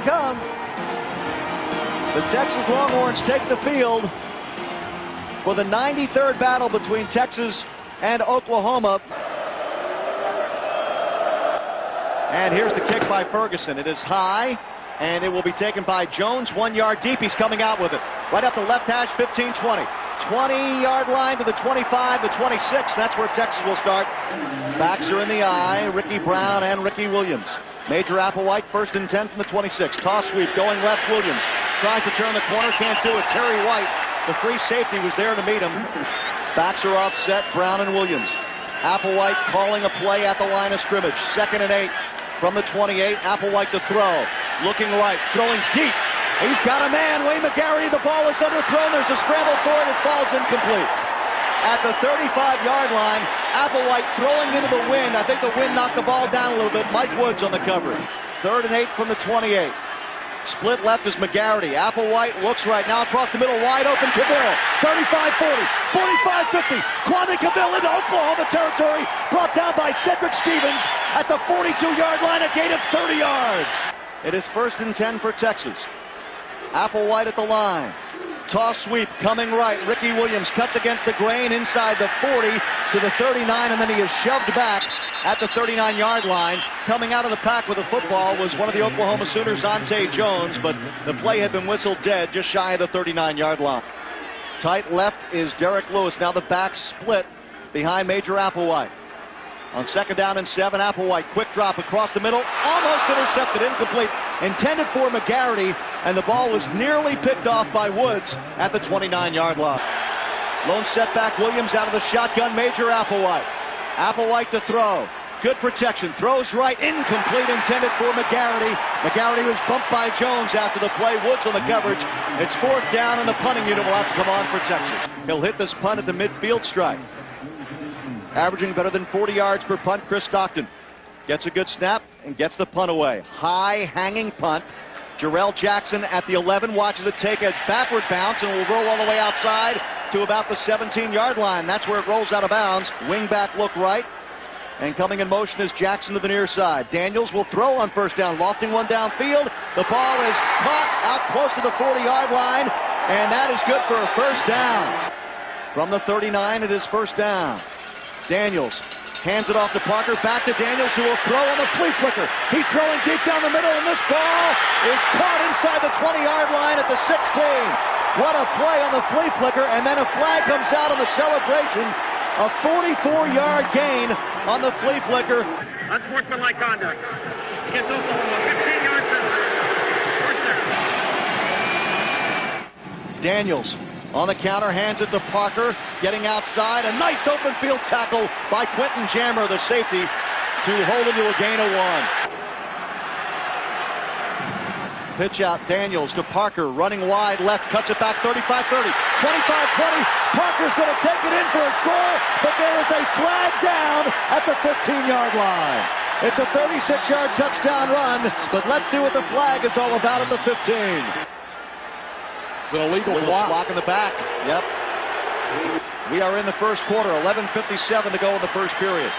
come. The Texas Longhorns take the field for the 93rd battle between Texas and Oklahoma. And here's the kick by Ferguson. It is high, and it will be taken by Jones. 1 yard deep. He's coming out with it. Right up the left hash, 15-20. 20-yard line to the 25, the 26. That's where Texas will start. Backs are in the eye. Ricky Brown and Ricky Williams. Major Applewhite, 1st and 10 from the 26. Toss sweep going left. Williams tries to turn the corner. Can't do it. Terry White, the free safety, was there to meet him. Backs are offset. Brown and Williams. Applewhite calling a play at the line of scrimmage. 2nd and 8 from the 28. Applewhite to throw. Looking right. Throwing deep. He's got a man. Wayne McGarry. The ball is underthrown. There's a scramble for it. It falls incomplete. At the 35-yard line, Applewhite throwing into the wind. I think the wind knocked the ball down a little bit. Mike Woods on the coverage. 3rd and 8 from the 28. Split left is McGarry. Applewhite looks right now across the middle. Wide open. Cavill. 35-40. 45-50. Kwame Cavill into Oklahoma territory. Brought down by Cedric Stevens at the 42-yard line. A gain of 30 yards. It is 1st and 10 for Texas. Applewhite at the line. Toss sweep coming right. Ricky Williams cuts against the grain inside the 40 to the 39, and then he is shoved back at the 39-yard line. Coming out of the pack with the football was one of the Oklahoma Sooners, Ante Jones, but the play had been whistled dead just shy of the 39-yard line. Tight left is Derek Lewis. Now the back split behind Major Applewhite. On 2nd down and 7, Applewhite, quick drop across the middle, almost intercepted, incomplete, intended for McGarry, and the ball was nearly picked off by Woods at the 29-yard line. Lone setback, Williams out of the shotgun, Major Applewhite. Applewhite to throw. Good protection, throws right, incomplete, intended for McGarry. McGarry was bumped by Jones after the play. Woods on the coverage. It's 4th down, and the punting unit will have to come on for Texas. He'll hit this punt at the midfield stripe. Averaging better than 40 yards per punt, Chris Stockton gets a good snap and gets the punt away. High hanging punt. Jarrell Jackson at the 11 watches it take a backward bounce and will roll all the way outside to about the 17-yard line. That's where it rolls out of bounds. Wing back look right. And coming in motion is Jackson to the near side. Daniels will throw on 1st down, lofting one downfield. The ball is caught out close to the 40-yard line, and that is good for a 1st down. From the 39, it is 1st down. Daniels hands it off to Parker, back to Daniels, who will throw on the flea flicker. He's throwing deep down the middle, and this ball is caught inside the 20-yard line at the 16. What a play on the flea flicker, and then a flag comes out on the celebration. A 44-yard gain on the flea flicker. Unsportsmanlike conduct against Oklahoma. 15 yards penalty. 1st down. Daniels on the counter, hands it to Parker, getting outside. A nice open field tackle by Quentin Jammer, the safety, to hold him to a gain of 1. Pitch out, Daniels to Parker, running wide left, cuts it back 35-30, 25-20. Parker's going to take it in for a score, but there is a flag down at the 15-yard line. It's a 36-yard touchdown run, but let's see what the flag is all about at the 15. It's an illegal block in the back. Yep. We are in the 1st quarter. 11:57 to go in the 1st period.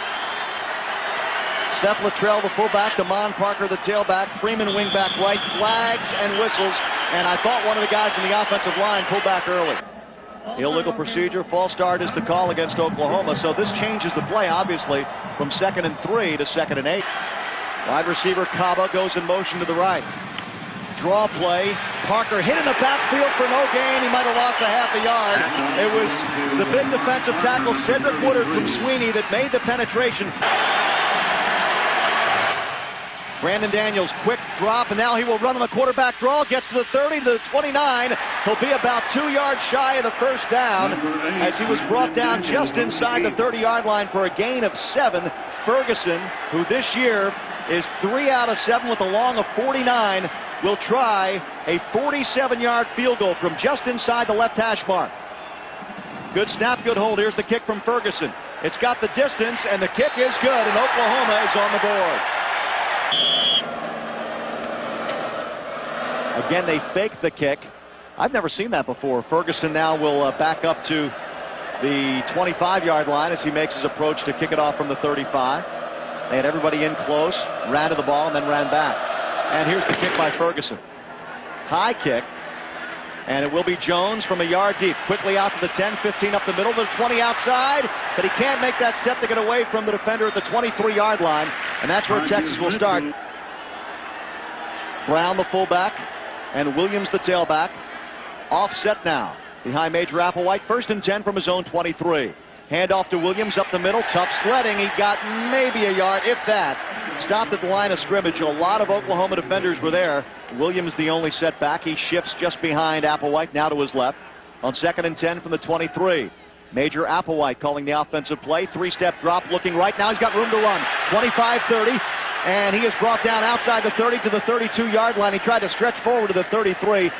Seth Luttrell, the fullback, Damon Parker, the tailback, Freeman wingback right, flags and whistles, and I thought one of the guys in the offensive line pulled back early. Illegal procedure, false start is the call against Oklahoma, so this changes the play, obviously, from 2nd and 3 to 2nd and 8. Wide receiver Caba goes in motion to the right. Draw play. Parker hit in the backfield for no gain. He might have lost a half a yard. It was the big defensive tackle, Cedric Woodard from Sweeney, that made the penetration. Brandon Daniels, quick drop, and now he will run on the quarterback draw. Gets to the 30, to the 29. He'll be about 2 yards shy of the 1st down as he was brought down just inside the 30-yard line for a gain of 7. Ferguson, who this year is 3 out of 7 with a long of 49, will try a 47-yard field goal from just inside the left hash mark. Good snap, good hold. Here's the kick from Ferguson. It's got the distance, and the kick is good, and Oklahoma is on the board. Again, they faked the kick. I've never seen that before. Ferguson now will back up to the 25-yard line as he makes his approach to kick it off from the 35. They had everybody in close, ran to the ball, and then ran back. And here's the kick by Ferguson. High kick. And it will be Jones from a yard deep. Quickly out to the 10, 15 up the middle, to the 20 outside. But he can't make that step to get away from the defender at the 23-yard line. And that's where Texas will start. Brown, the fullback, and Williams, the tailback. Offset now behind Major Applewhite. 1st and 10 from his own 23. Handoff to Williams up the middle. Tough sledding. He got maybe a yard, if that. Stopped at the line of scrimmage. A lot of Oklahoma defenders were there. Williams the only setback. He shifts just behind Applewhite, now to his left. On 2nd and 10 from the 23. Major Applewhite calling the offensive play. 3-step drop, looking right. Now he's got room to run. 25-30. And he is brought down outside the 30 to the 32-yard line. He tried to stretch forward to the 33.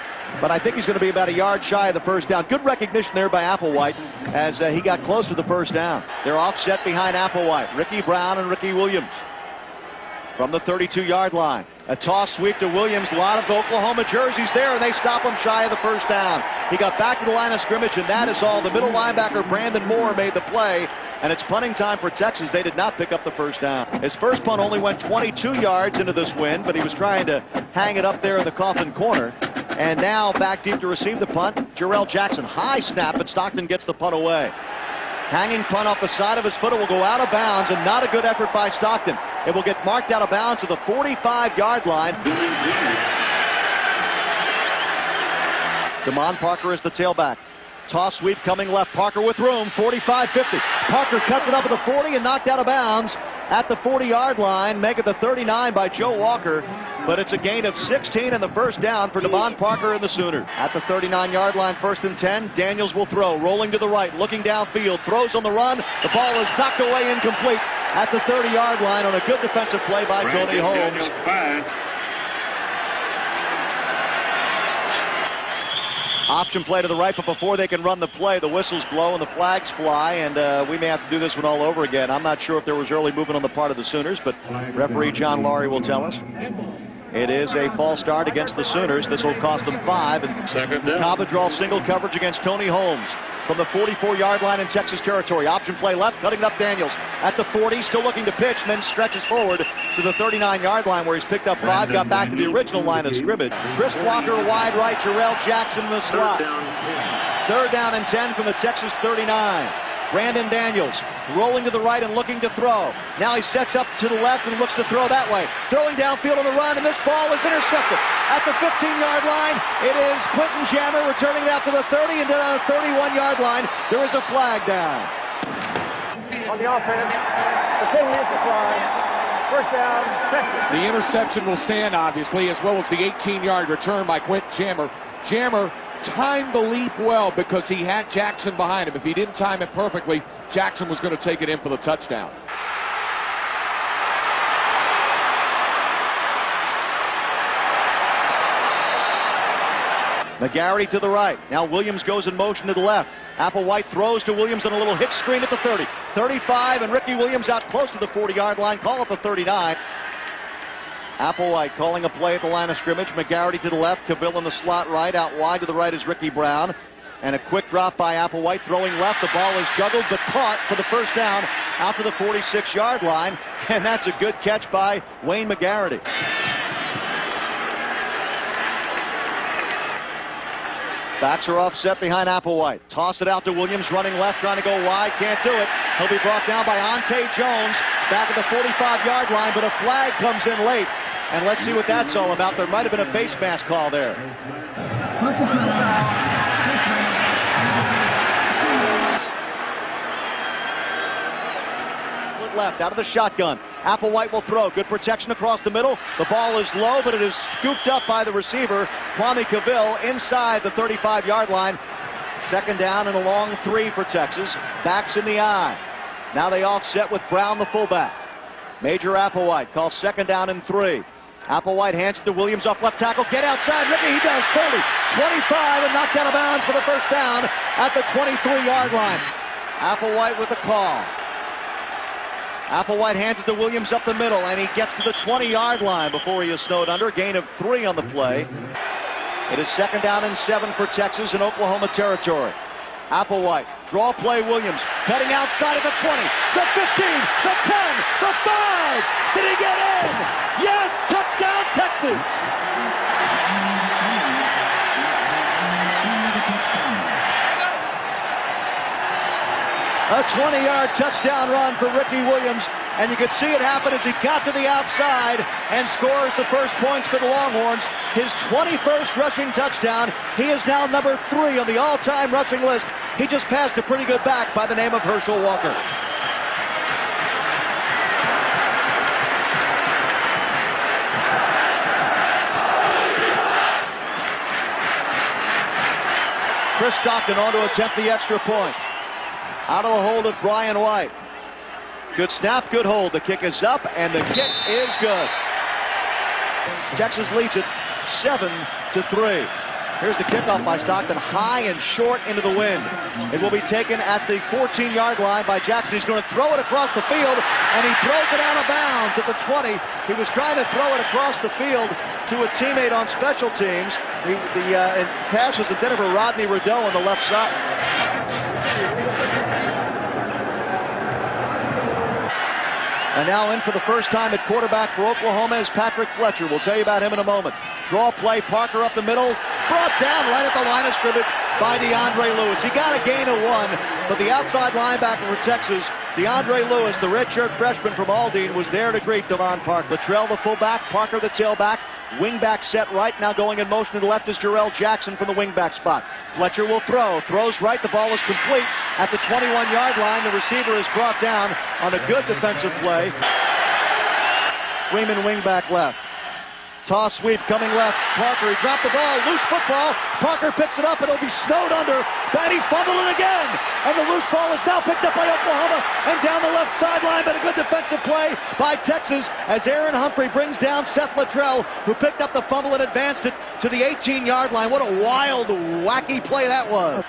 But I think he's going to be about a yard shy of the first down. Good recognition there by Applewhite as he got close to the first down. They're offset behind Applewhite. Ricky Brown and Ricky Williams from the 32-yard line. A toss sweep to Williams. A lot of Oklahoma jerseys there, and they stop him shy of the first down. He got back to the line of scrimmage, and that is all. The middle linebacker, Brandon Moore, made the play, and it's punting time for Texas. They did not pick up the first down. His first punt only went 22 yards into this win, but he was trying to hang it up there in the coffin corner. And now back deep to receive the punt, Jarrell Jackson. High snap, but Stockton gets the punt away. Hanging punt off the side of his foot. It will go out of bounds, and not a good effort by Stockton. It will get marked out of bounds to the 45-yard line. Damon Parker is the tailback. Toss sweep coming left. Parker with room. 45-50. Parker cuts it up at the 40 and knocked out of bounds at the 40-yard line. Make it the 39 by Joe Walker. But it's a gain of 16 and the first down for Damon Parker and the Sooners. At the 39-yard line, 1st and 10. Daniels will throw. Rolling to the right. Looking downfield. Throws on the run. The ball is knocked away incomplete at the 30-yard line on a good defensive play by Tony Holmes. Option play to the right, but before they can run the play, the whistles blow and the flags fly, and we may have to do this one all over again. I'm not sure if there was early movement on the part of the Sooners, but referee John Laurie will tell us. It is a false start against the Sooners. This will cost them 5. And Cava draws single coverage against Tony Holmes from the 44-yard line in Texas territory. Option play left, cutting up Daniels at the 40, still looking to pitch, and then stretches forward to the 39-yard line where he's picked up 5, got back to the original line of scrimmage. Chris Walker wide right, Jarrell Jackson in the slot. 3rd down and 10 from the Texas 39. Brandon Daniels rolling to the right and looking to throw. Now he sets up to the left and looks to throw that way. Throwing downfield on the run, and this ball is intercepted at the 15-yard line. It is Quentin Jammer returning it out to the 30, and to the 31-yard line. There is a flag down. On the offense, the 10-minute line. First down, Texas. The interception will stand, obviously, as well as the 18-yard return by Quentin Jammer. Jammer timed the leap well because he had Jackson behind him. If he didn't time it perfectly, Jackson was going to take it in for the touchdown. McGarity to the right. Now Williams goes in motion to the left. Applewhite throws to Williams on a little hitch screen at the 30. 35, and Ricky Williams out close to the 40-yard line. Call it the 39. Applewhite calling a play at the line of scrimmage. McGarity to the left. Cavill in the slot right. Out wide to the right is Ricky Brown. And a quick drop by Applewhite. Throwing left. The ball is juggled but caught for the first down out to the 46-yard line. And that's a good catch by Wayne McGarity. Backs are offset behind Applewhite. Toss it out to Williams, running left, trying to go wide. Can't do it. He'll be brought down by Ante Jones back at the 45-yard line, but a flag comes in late. And let's see what that's all about. There might have been a face mask call there. Left out of the shotgun. Applewhite will throw. Good protection across the middle. The ball is low, but it is scooped up by the receiver, Kwame Cavill, inside the 35-yard line. 2nd down and a long 3 for Texas. Backs in the eye. Now they offset with Brown, the fullback. Major Applewhite calls 2nd down and 3. Applewhite hands it to Williams off left tackle. Get outside. Ricky, he does. 30, 25, and knocked out of bounds for the first down at the 23-yard line. Applewhite with a call. Applewhite hands it to Williams up the middle, and he gets to the 20-yard line before he is snowed under. Gain of 3 on the play. It is 2nd down and 7 for Texas in Oklahoma territory. Applewhite Draw play Williams. Cutting outside of the 20, the 15, the 10, the 5. Did he get in? Yes! Touchdown, Texas! A 20-yard touchdown run for Ricky Williams, and you could see it happen as he got to the outside and scores the first points for the Longhorns. His 21st rushing touchdown. He is now number 3 on the all-time rushing list. He just passed a pretty good back by the name of Herschel Walker. Chris Stockton on to attempt the extra point. Out of the hold of Brian White. Good snap, good hold. The kick is up, and the kick is good. Texas leads it 7-3. Here's the kickoff by Stockton, high and short into the wind. It will be taken at the 14-yard line by Jackson. He's going to throw it across the field, and he throws it out of bounds at the 20. He was trying to throw it across the field to a teammate on special teams. The pass was intended for Rodney Rideau on the left side. And now in for the first time at quarterback for Oklahoma is Patrick Fletcher. We'll tell you about him in a moment. Draw play, Parker up the middle, brought down right at the line of scrimmage by DeAndre Lewis. He got a gain of 1, but the outside linebacker for Texas, DeAndre Lewis, the redshirt freshman from Aldine, was there to greet Devon Park. Latrell, the fullback, Parker, the tailback. Wingback set right, now going in motion to the left is Jarrell Jackson from the wingback spot. Fletcher will throw, throws right, the ball is complete at the 21-yard line. The receiver is brought down on a good defensive play. Freeman wingback left. Toss sweep coming left. Parker, he dropped the ball, loose football. Parker picks it up, it'll be snowed under. But he fumbled it again. And the loose ball is now picked up by Oklahoma and down the left sideline. But a good defensive play by Texas as Aaron Humphrey brings down Seth Latrell, who picked up the fumble and advanced it to the 18-yard line. What a wild, wacky play that was.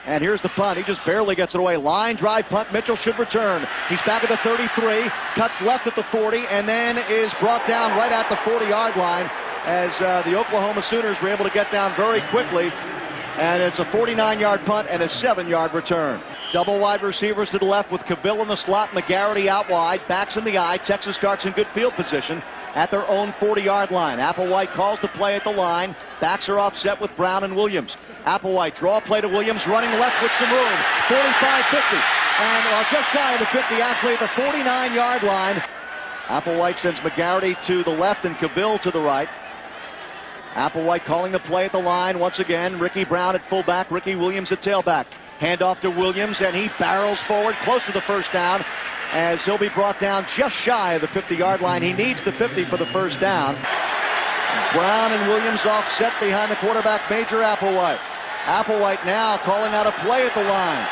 And here's the punt. He just barely gets it away. Line drive punt. Mitchell should return. He's back at the 33, cuts left at the 40, and then is brought down right at the 40-yard line as the Oklahoma Sooners were able to get down very quickly. And it's a 49-yard punt and a 7-yard return. Double wide receivers to the left with Cavill in the slot, McGarity out wide, backs in the eye. Texas starts in good field position at their own 40-yard line. Applewhite calls the play at the line. Backs are offset with Brown and Williams. Applewhite, draw play to Williams, running left with some room. 45-50, and just shy of the 50, actually at the 49-yard line. Applewhite sends McGarity to the left and Cavill to the right. Applewhite calling the play at the line once again. Ricky Brown at fullback, Ricky Williams at tailback. Handoff to Williams, and he barrels forward close to the first down as he'll be brought down just shy of the 50-yard line. He needs the 50 for the first down. Brown and Williams offset behind the quarterback, Major Applewhite. Applewhite now calling out a play at the line.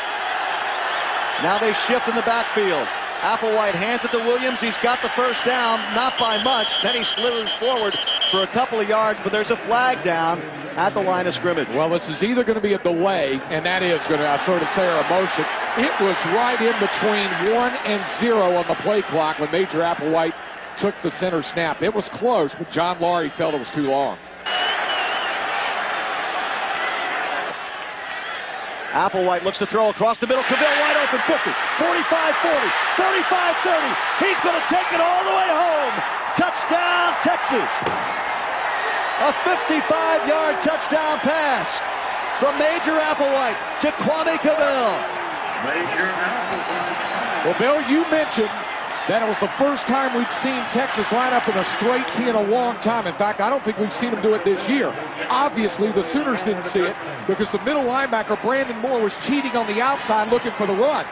Now they shift in the backfield. Applewhite hands it to Williams. He's got the first down, not by much. Then he slithers forward for a couple of yards, but there's a flag down at the line of scrimmage. Well, this is either going to be a delay, and that is going to sort of say our emotion. It was right in between 1 and 0 on the play clock when Major Applewhite took the center snap. It was close, but John Laurie felt it was too long. Applewhite looks to throw across the middle. Cavill wide open, 50, 45-40, 35-30. He's going to take it all the way home. Touchdown, Texas. A 55-yard touchdown pass from Major Applewhite to Kwame Cavill. Well, Bill, you mentioned that it was the first time we'd seen Texas line up in a straight T in a long time. In fact, I don't think we've seen them do it this year. Obviously, the Sooners didn't see it because the middle linebacker, Brandon Moore, was cheating on the outside looking for the run.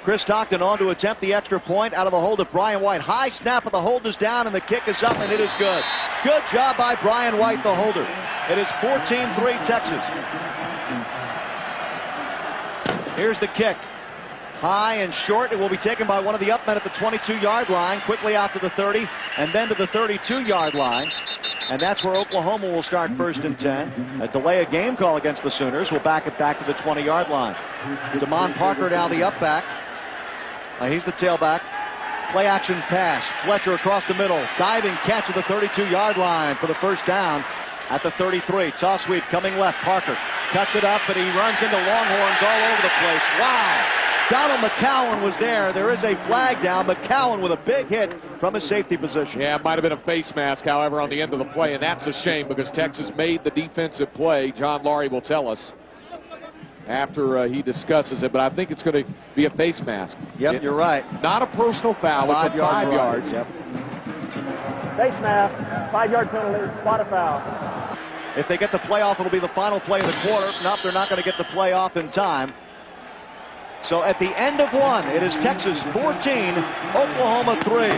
Chris Stockton on to attempt the extra point out of the hold of Brian White. High snap, and the hold is down, and the kick is up, and it is good. Good job by Brian White, the holder. It is 14-3 Texas. Here's the kick. High and short. It will be taken by one of the up men at the 22-yard line, quickly out to the 30, and then to the 32-yard line. And that's where Oklahoma will start first and 10. A delay of game call against the Sooners will back it back to the 20-yard line. Damon Parker now the up back. He's the tailback. Play action pass. Fletcher across the middle. Diving catch at the 32-yard line for the first down at the 33. Toss sweep coming left. Parker cuts it up, and he runs into Longhorns all over the place. Wow. Donald McCowan was there. There is a flag down. McCowan with a big hit from his safety position. Yeah, it might have been a face mask, however, on the end of the play, and that's a shame because Texas made the defensive play. John Laurie will tell us after he discusses it, but I think it's going to be a face mask. Yep, you're right. Not a personal foul. It's a 5 yards. Yep. Face mask, 5-yard penalty, spot a foul. If they get the play off, it'll be the final play of the quarter. Nope, they're not going to get the play off in time. So at the end of one, it is Texas 14, Oklahoma 3.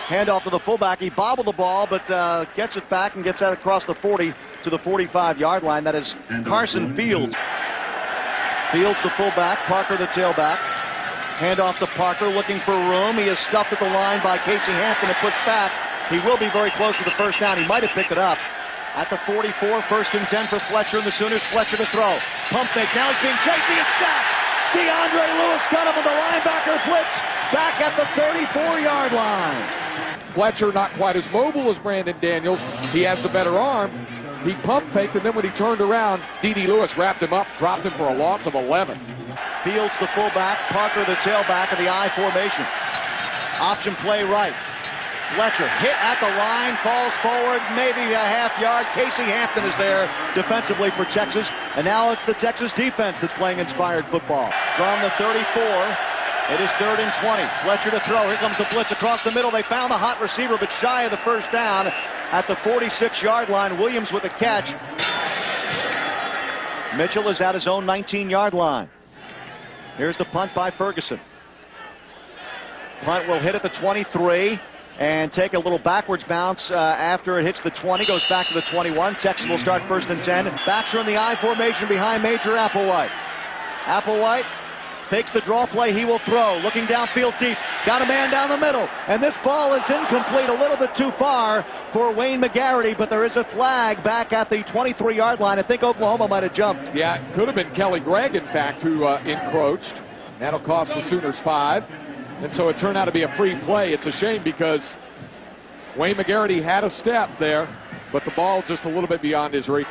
Handoff to the fullback. He bobbled the ball, but gets it back and gets that across the 40 to the 45-yard line. That is Carson Fields. Fields the fullback, Parker the tailback. Handoff to Parker, looking for room. He is stuffed at the line by Casey Hampton and pushed back. He will be very close to the first down. He might have picked it up. At the 44, 1st and 10 for Fletcher and the Sooners. Fletcher to throw. Pump fake. Now he's being chased. He is sacked. DeAndre Lewis got him with the linebacker blitz. Back at the 34-yard line. Fletcher not quite as mobile as Brandon Daniels. He has the better arm. He pump faked, and then when he turned around, D.D. Lewis wrapped him up, dropped him for a loss of 11. Fields the fullback. Parker the tailback of the I formation. Option play right. Fletcher hit at the line, falls forward, maybe a half yard. Casey Hampton is there defensively for Texas, and now it's the Texas defense that's playing inspired football. From the 34, it is 3rd and 20. Fletcher to throw. Here comes the blitz across the middle. They found a hot receiver, but shy of the first down at the 46-yard line. Williams with the catch. Mitchell is at his own 19-yard line. Here's the punt by Ferguson. Punt will hit at the 23. And take a little backwards bounce after it hits the 20, goes back to the 21. Texas will start 1st and 10. Backs are in the I formation behind Major Applewhite. Applewhite takes the draw play. He will throw. Looking downfield deep. Got a man down the middle. And this ball is incomplete, a little bit too far for Wayne McGarity, but there is a flag back at the 23-yard line. I think Oklahoma might have jumped. Yeah, it could have been Kelly Gregg, in fact, who encroached. That'll cost the Sooners 5. And so it turned out to be a free play. It's a shame because Wayne McGarity had a step there, but the ball just a little bit beyond his reach.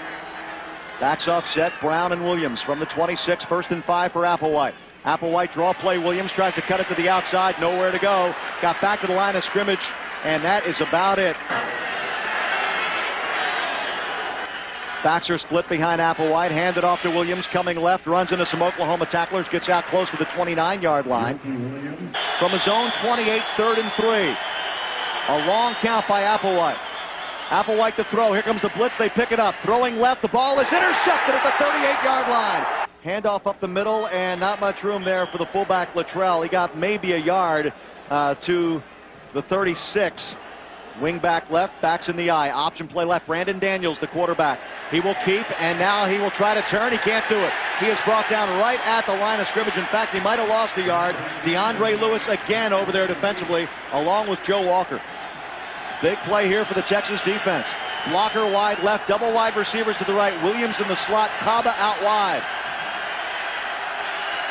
Backs offset, Brown and Williams from the 26, 1st and 5 for Applewhite. Applewhite draw play. Williams tries to cut it to the outside. Nowhere to go. Got back to the line of scrimmage, and that is about it. Backs are split behind Applewhite. Handed off to Williams. Coming left. Runs into some Oklahoma tacklers. Gets out close to the 29-yard line. From his own 28, 3rd and 3. A long count by Applewhite. Applewhite to throw. Here comes the blitz. They pick it up. Throwing left. The ball is intercepted at the 38-yard line. Handoff up the middle, and not much room there for the fullback Luttrell. He got maybe a yard to the 36. Wing back left, backs in the eye. Option play left. Brandon Daniels, the quarterback. He will keep, and now he will try to turn. He can't do it. He is brought down right at the line of scrimmage. In fact, he might have lost a yard. DeAndre Lewis again over there defensively, along with Joe Walker. Big play here for the Texas defense. Blocker wide left, double wide receivers to the right. Williams in the slot, Kaba out wide.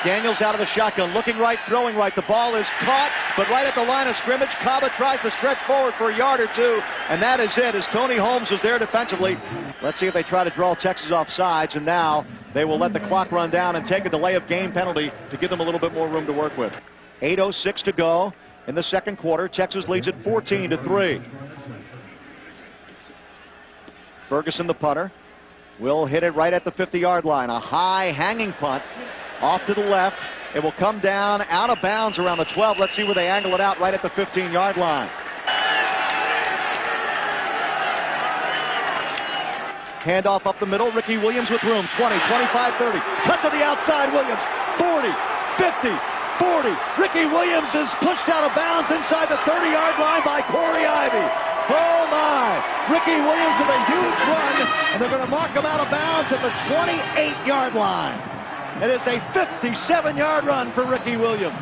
Daniels out of the shotgun, looking right, throwing right. The ball is caught, but right at the line of scrimmage, Kaba tries to stretch forward for a yard or two, and that is it, as Tony Holmes was there defensively. Let's see if they try to draw Texas off sides, and now they will let the clock run down and take a delay of game penalty to give them a little bit more room to work with. 8:06 to go in the second quarter. Texas leads it 14-3. Ferguson, the punter, will hit it right at the 50-yard line. A high hanging punt. Off to the left. It will come down out of bounds around the 12. Let's see where they angle it out right at the 15-yard line. Handoff up the middle. Ricky Williams with room. 20, 25, 30. Cut to the outside. Williams. 40, 50, 40. Ricky Williams is pushed out of bounds inside the 30-yard line by Corey Ivy. Oh, my. Ricky Williams with a huge run, and they're going to mark him out of bounds at the 28-yard line. It is a 57-yard run for Ricky Williams.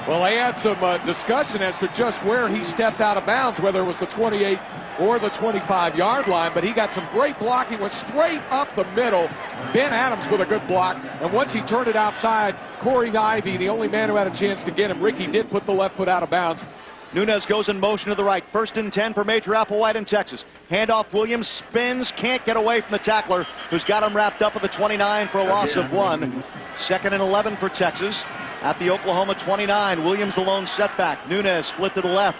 Well, they had some discussion as to just where he stepped out of bounds, whether it was the 28 or the 25-yard line, but he got some great blocking, went straight up the middle. Ben Adams with a good block, and once he turned it outside, Corey Ivy, the only man who had a chance to get him. Ricky did put the left foot out of bounds. Nunez goes in motion to the right. 1st and 10 for Major Applewhite in Texas. Handoff, Williams spins, can't get away from the tackler, who's got him wrapped up at the 29 for a loss of 1. 2nd and 11 for Texas. At the Oklahoma 29, Williams the lone setback. Nunez split to the left.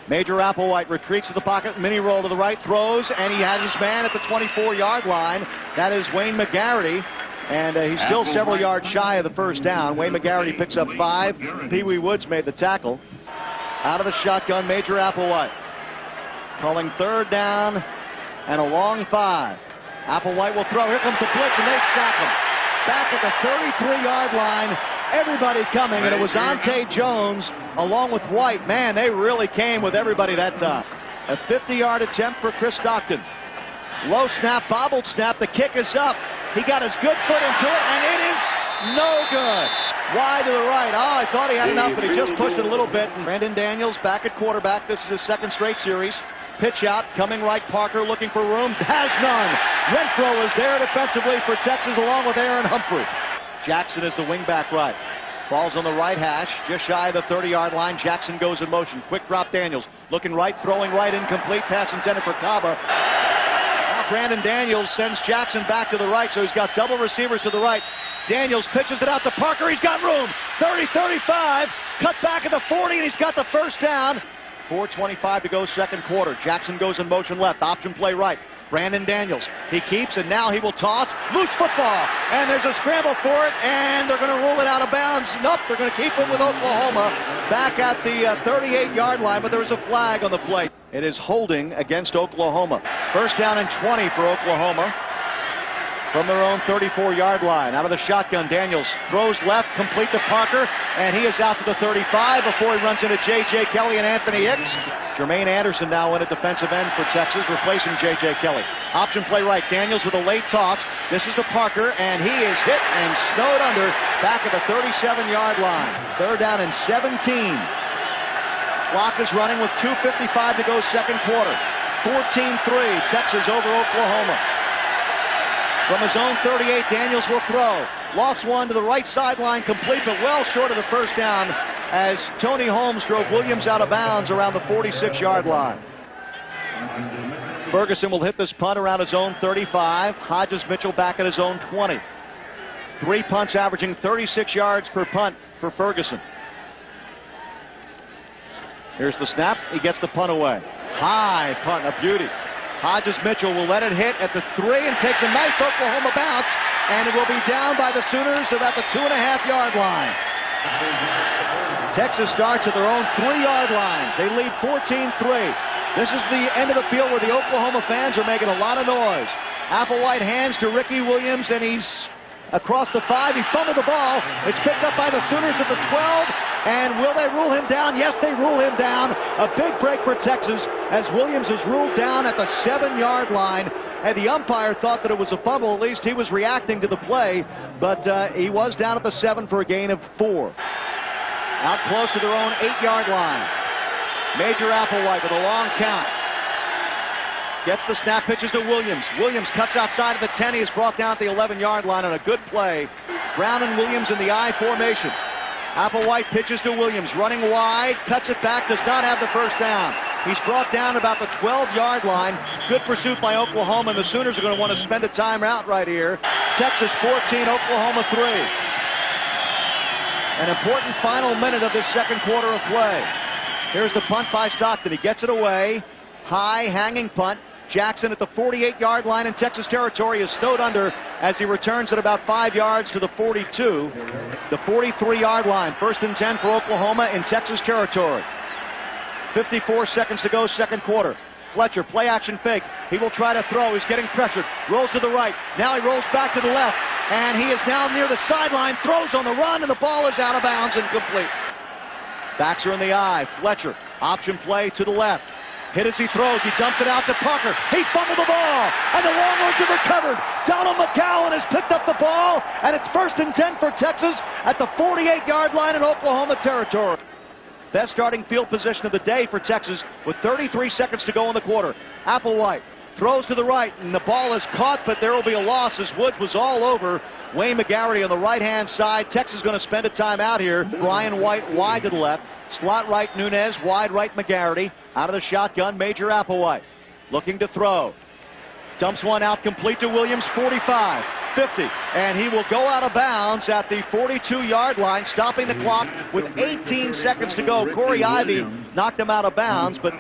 Major Applewhite retreats to the pocket, mini roll to the right, throws, and he has his man at the 24-yard line. That is Wayne McGarity, and he's still several yards shy of the first down. Wayne McGarity picks up 5. Pee Wee Woods made the tackle. Out of the shotgun, Major Applewhite. Calling 3rd down and a long 5. Applewhite will throw. Here comes the blitz, and they sack him. Back at the 33-yard line, everybody coming, and it was Ante Jones along with White. Man, they really came with everybody that time. A 50-yard attempt for Chris Stockton. Low snap, bobbled snap, the kick is up. He got his good foot into it, and it is no good. Wide to the right. Oh, I thought he had enough, but he just pushed it a little bit. And Brandon Daniels back at quarterback. This is his 2nd straight series. Pitch out, coming right, Parker looking for room, has none. Renfro is there defensively for Texas along with Aaron Humphrey. Jackson is the wingback right. Ball's on the right hash, just shy of the 30-yard line. Jackson goes in motion. Quick drop, Daniels. Looking right, throwing right, incomplete. Pass intended for Kaba. Now Brandon Daniels sends Jackson back to the right, so he's got double receivers to the right. Daniels pitches it out to Parker. He's got room. 30, 35. Cut back at the 40, and he's got the first down. 4:25 to go, 2nd quarter. Jackson goes in motion left. Option play right. Brandon Daniels. He keeps, and now he will toss. Loose football. And there's a scramble for it, and they're going to rule it out of bounds. Nope, they're going to keep it with Oklahoma back at the 38-yard line, but there's a flag on the play. It is holding against Oklahoma. 1st down and 20 for Oklahoma. From their own 34-yard line. Out of the shotgun, Daniels throws left, complete to Parker, and he is out to the 35 before he runs into J.J. Kelly and Anthony Hicks. Jermaine Anderson now in at defensive end for Texas, replacing J.J. Kelly. Option play right, Daniels with a late toss. This is to Parker, and he is hit and snowed under back at the 37-yard line. 3rd down and 17. Clock is running with 2:55 to go, 2nd quarter. 14-3, Texas over Oklahoma. From his own 38, Daniels will throw. Lofts one to the right sideline, complete, but well short of the first down as Tony Holmes drove Williams out of bounds around the 46-yard line. Ferguson will hit this punt around his own 35. Hodges Mitchell back at his own 20. 3 punts averaging 36 yards per punt for Ferguson. Here's the snap. He gets the punt away. High punt, a beauty. Hodges Mitchell will let it hit at the 3 and takes a nice Oklahoma bounce, and it will be down by the Sooners about the 2.5-yard line. Texas starts at their own 3-yard line. They lead 14-3. This is the end of the field where the Oklahoma fans are making a lot of noise. Applewhite hands to Ricky Williams, and he's across the 5. He fumbled the ball. It's picked up by the Sooners at the 12. And will they rule him down? Yes, they rule him down. A big break for Texas as Williams is ruled down at the 7-yard line. And the umpire thought that it was a fumble. At least he was reacting to the play. But he was down at the 7 for a gain of 4. Out close to their own 8-yard line. Major Applewhite with a long count. Gets the snap, pitches to Williams. Williams cuts outside of the 10. He is brought down at the 11-yard line on a good play. Brown and Williams in the I formation. Applewhite pitches to Williams, running wide, cuts it back, does not have the first down. He's brought down about the 12-yard line. Good pursuit by Oklahoma, and the Sooners are going to want to spend a timeout right here. Texas 14, Oklahoma 3. An important final minute of this 2nd quarter of play. Here's the punt by Stockton. He gets it away. High hanging punt. Jackson at the 48-yard line in Texas territory is snowed under as he returns at about 5 yards to the 42. The 43-yard line. 1st and 10 for Oklahoma in Texas territory. 54 seconds to go, 2nd quarter. Fletcher, play action fake. He will try to throw. He's getting pressured. Rolls to the right. Now he rolls back to the left. And he is now near the sideline. Throws on the run, and the ball is out of bounds and complete. Backs are in the eye. Fletcher, option play to the left. Hit as he throws. He dumps it out to Parker. He fumbled the ball, and the Longhorns have recovered. Donald McCowan has picked up the ball, and it's 1st and 10 for Texas at the 48-yard line in Oklahoma territory. Best starting field position of the day for Texas with 33 seconds to go in the quarter. Applewhite throws to the right, and the ball is caught, but there will be a loss as Woods was all over Wayne McGarity on the right-hand side. Texas going to spend a timeout here. Brian White wide to the left. Slot right Nunez, wide right McGarity. Out of the shotgun, Major Applewhite looking to throw. Dumps one out complete to Williams, 45, 50, and he will go out of bounds at the 42-yard line, stopping the clock with 18 seconds to go. Corey Ivy knocked him out of bounds, but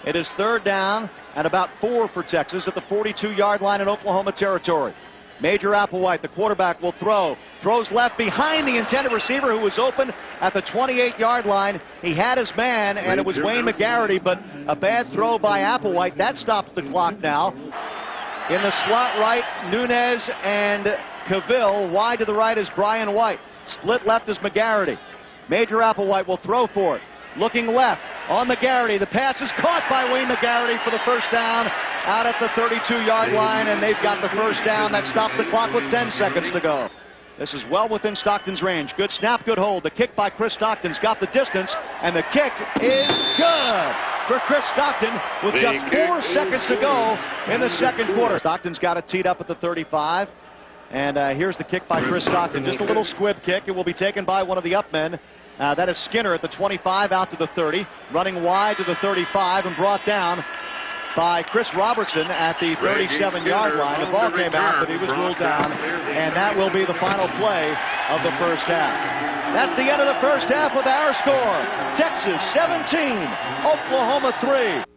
it is 3rd down and about 4 for Texas at the 42-yard line in Oklahoma territory. Major Applewhite, the quarterback, will throw. Throws left behind the intended receiver who was open at the 28-yard line. He had his man, and it was Wayne McGarity, but a bad throw by Applewhite. That stops the clock now. In the slot right, Nunez and Cavill. Wide to the right is Brian White. Split left is McGarity. Major Applewhite will throw for it. Looking left on McGarity. The pass is caught by Wayne McGarity for the 1st down out at the 32-yard line, and they've got the 1st down. That stops the clock with 10 seconds to go. This is well within Stockton's range. Good snap, good hold. The kick by Chris Stockton's got the distance, and the kick is good for Chris Stockton with just 4 seconds to go in the 2nd quarter. Stockton's got it teed up at the 35, and here's the kick by Chris Stockton. Just a little squib kick. It will be taken by one of the upmen. That is Skinner at the 25 out to the 30, running wide to the 35 and brought down by Chris Robertson at the 37-yard line. The ball came out, but he was ruled down, and that will be the final play of the 1st half. That's the end of the 1st half with our score. Texas 17, Oklahoma 3.